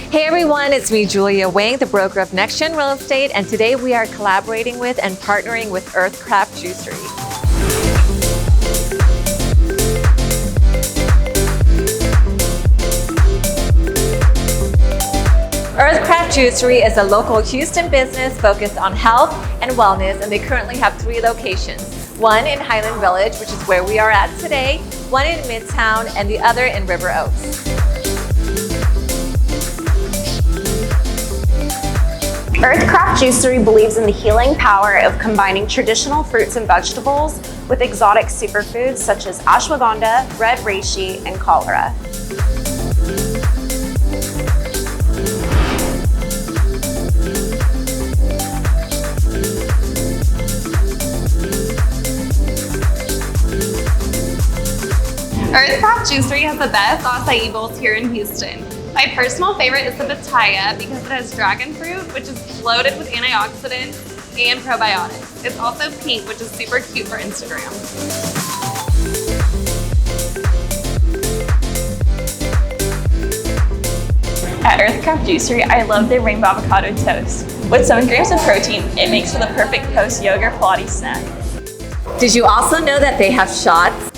Hey everyone, it's me, Julia Wang, the broker of NextGen Real Estate, and today we are collaborating with and partnering with Earthcraft Juicery. Earthcraft Juicery is a local Houston business focused on health and wellness, and they currently have 3 locations. One in Highland Village, which is where we are at today, one in Midtown, and the other in River Oaks. Earthcraft Juicery believes in the healing power of combining traditional fruits and vegetables with exotic superfoods such as ashwagandha, red reishi, and cholera. Earthcraft Juicery has the best acai bowls here in Houston. My personal favorite is the pitaya because it has dragon fruit, which is loaded with antioxidants and probiotics. It's also pink, which is super cute for Instagram. At Earthcraft Juicery, I love their rainbow avocado toast. With 7 grams of protein, it makes for the perfect post-yoga Pilates snack. Did you also know that they have shots?